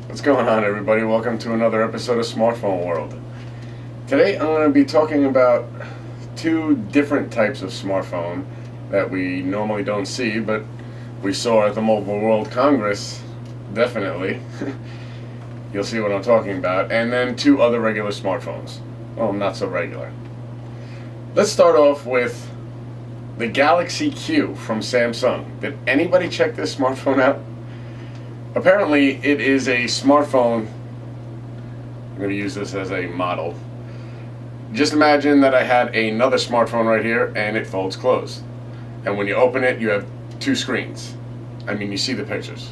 What's going on, everybody? Welcome to another episode of Smartphone World. Today I'm going to be talking about two different types of smartphone that we normally don't see, but we saw at the Mobile World Congress, definitely. You'll see what I'm talking about. And then two other regular smartphones. Well, not so regular. Let's start off with the Galaxy Q from Samsung. Did anybody check this smartphone out? Apparently, it is a smartphone. I'm going to use this as a model. Just imagine that I had another smartphone right here and it folds closed. And when you open it, you have two screens. I mean, you see the pictures.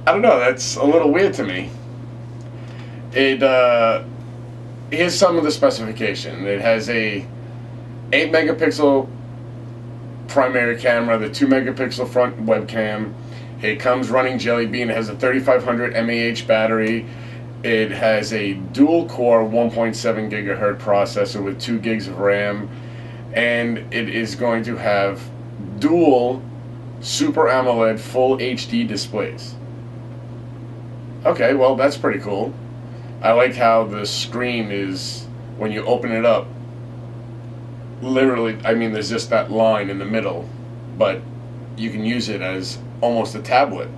I don't know, that's a little weird to me. Here's some of the specification. It has a 8 megapixel primary camera, the 2 megapixel front webcam. It comes running Jelly Bean. It has a 3500 mAh battery. It has a dual core 1.7 gigahertz processor with 2 gigs of RAM, and it is going to have dual Super AMOLED full HD displays. Okay, well, that's pretty cool. I like how the screen is, when you open it up, literally, I mean, there's just that line in the middle, but you can use it as almost a tablet.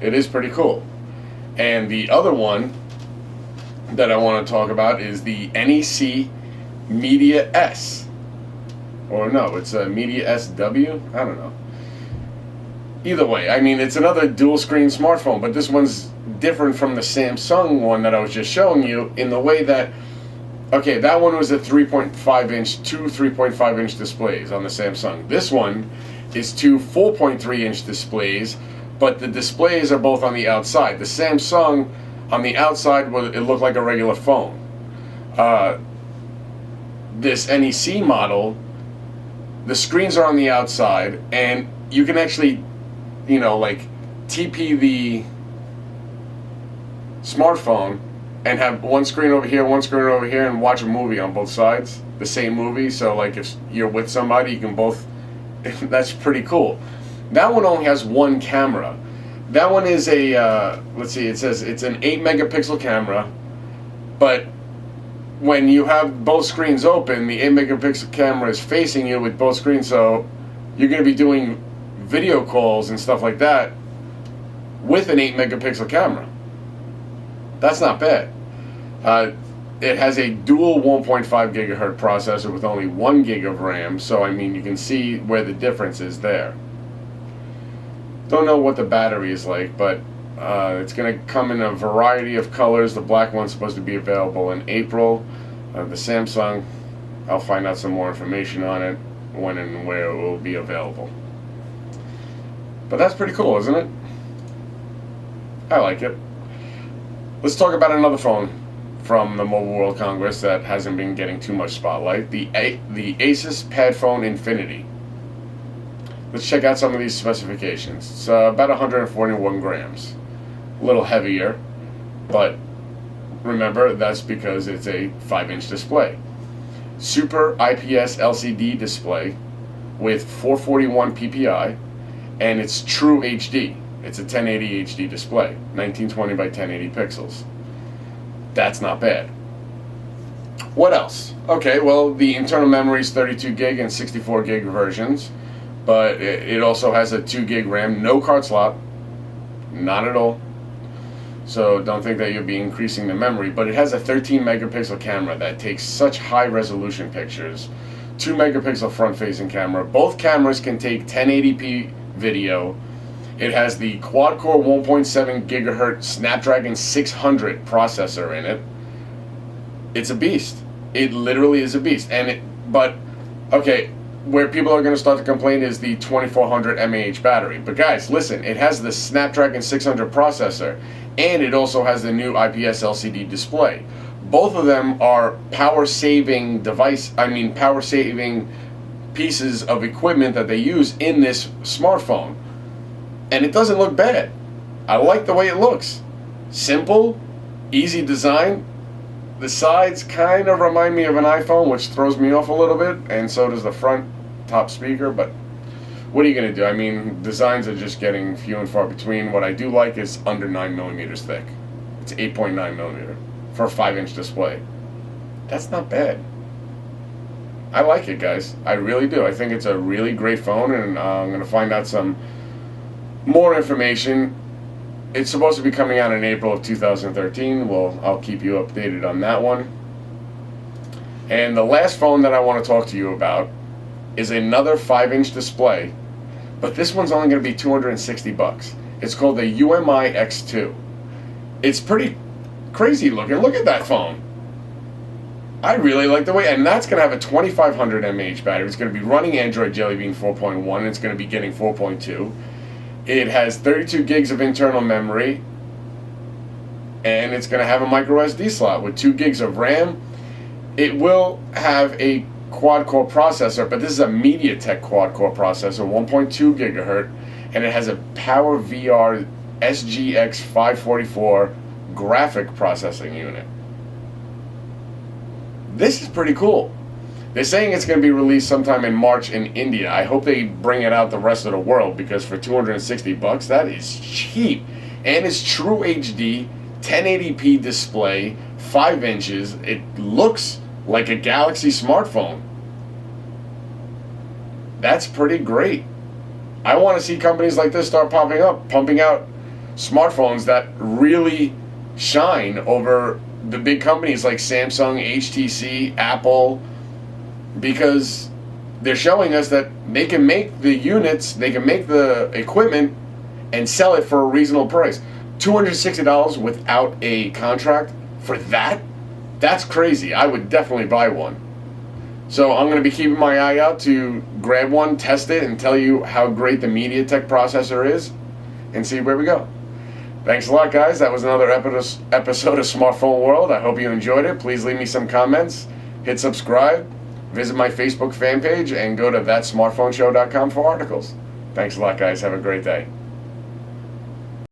It is pretty cool. And the other one that I want to talk about is the NEC Media S. Or no, it's a Media SW? I don't know. Either way, I mean, it's another dual screen smartphone, but this one's different from the Samsung one that I was just showing you in the way that, okay, that one was a 3.5 inch, two 3.5 inch displays on the Samsung. This one is two 4.3 inch displays, but the displays are both on the outside. The Samsung on the outside, it looked like a regular phone. This NEC model, the screens are on the outside, and you can actually, you know, like TP the smartphone and have one screen over here, one screen over here, and watch a movie on both sides, the same movie. So like if you're with somebody, you can both, that's pretty cool. That one only has one camera. That one is a, let's see, it says it's an 8 megapixel camera, but when you have both screens open, the 8 megapixel camera is facing you with both screens, so you're going to be doing video calls and stuff like that with an 8 megapixel camera. That's not bad. It has a dual 1.5 gigahertz processor with only 1 gig of RAM, so I mean, you can see where the difference is there. Don't know what the battery is like, but it's going to come in a variety of colors. The black one's supposed to be available in April. The Samsung, I'll find out some more information on it, when and where it will be available. But that's pretty cool, isn't it? I like it. Let's talk about another phone from the Mobile World Congress that hasn't been getting too much spotlight, the Asus Padfone Infinity. Let's check out some of these specifications. It's about 141 grams. A little heavier, but remember, that's because it's a 5-inch display. Super IPS LCD display with 441 ppi, and it's true HD. It's a 1080 HD display, 1920 by 1080 pixels. That's not bad. What else? Okay, well, the internal memory is 32 gig and 64 gig versions, but it also has a 2 gig RAM, no card slot, not at all. So don't think that you'll be increasing the memory, but it has a 13 megapixel camera that takes such high resolution pictures, 2 megapixel front facing camera. Both cameras can take 1080p video. It has the quad-core 1.7 gigahertz Snapdragon 600 processor in it. It's a beast. It literally is a beast. But okay, where people are going to start to complain is the 2400 mAh battery. But guys, listen, it has the Snapdragon 600 processor, and it also has the new IPS LCD display. Both of them are power-saving power-saving pieces of equipment that they use in this smartphone. And it doesn't look bad. I like the way it looks. Simple, easy design. The sides kind of remind me of an iPhone, which throws me off a little bit, and so does the front top speaker, but what are you going to do? I mean, designs are just getting few and far between. What I do like is under 9 millimeters thick. It's 8.9 millimeter for a 5-inch display. That's not bad. I like it, guys. I really do. I think it's a really great phone, and I'm going to find out some more information. It's supposed to be coming out in April of 2013. Well, I'll keep you updated on that one. And the last phone that I want to talk to you about is another 5-inch display, but this one's only going to be $260. It's called the UMI X2. It's pretty crazy looking. Look at that phone. I really like the way, and that's going to have a 2500 mAh battery. It's going to be running Android Jelly Bean 4.1, and it's going to be getting 4.2. It has 32 gigs of internal memory, and it's going to have a micro SD slot with 2 gigs of RAM. It will have a quad-core processor, but this is a MediaTek quad-core processor, 1.2 gigahertz, and it has a PowerVR SGX 544 graphic processing unit. This is pretty cool. They're saying it's going to be released sometime in March in India. I hope they bring it out the rest of the world, because for $260, that is cheap. And it's true HD, 1080p display, 5 inches. It looks like a Galaxy smartphone. That's pretty great. I want to see companies like this start popping up, pumping out smartphones that really shine over the big companies like Samsung, HTC, Apple, because they're showing us that they can make the units, they can make the equipment and sell it for a reasonable price. $260 without a contract for that? That's crazy. I would definitely buy one. So I'm going to be keeping my eye out to grab one, test it, and tell you how great the MediaTek processor is, and see where we go. Thanks a lot, guys. That was another episode of Smartphone World. I hope you enjoyed it. Please leave me some comments. Hit subscribe. Visit my Facebook fan page and go to thatsmartphoneshow.com for articles. Thanks a lot, guys. Have a great day.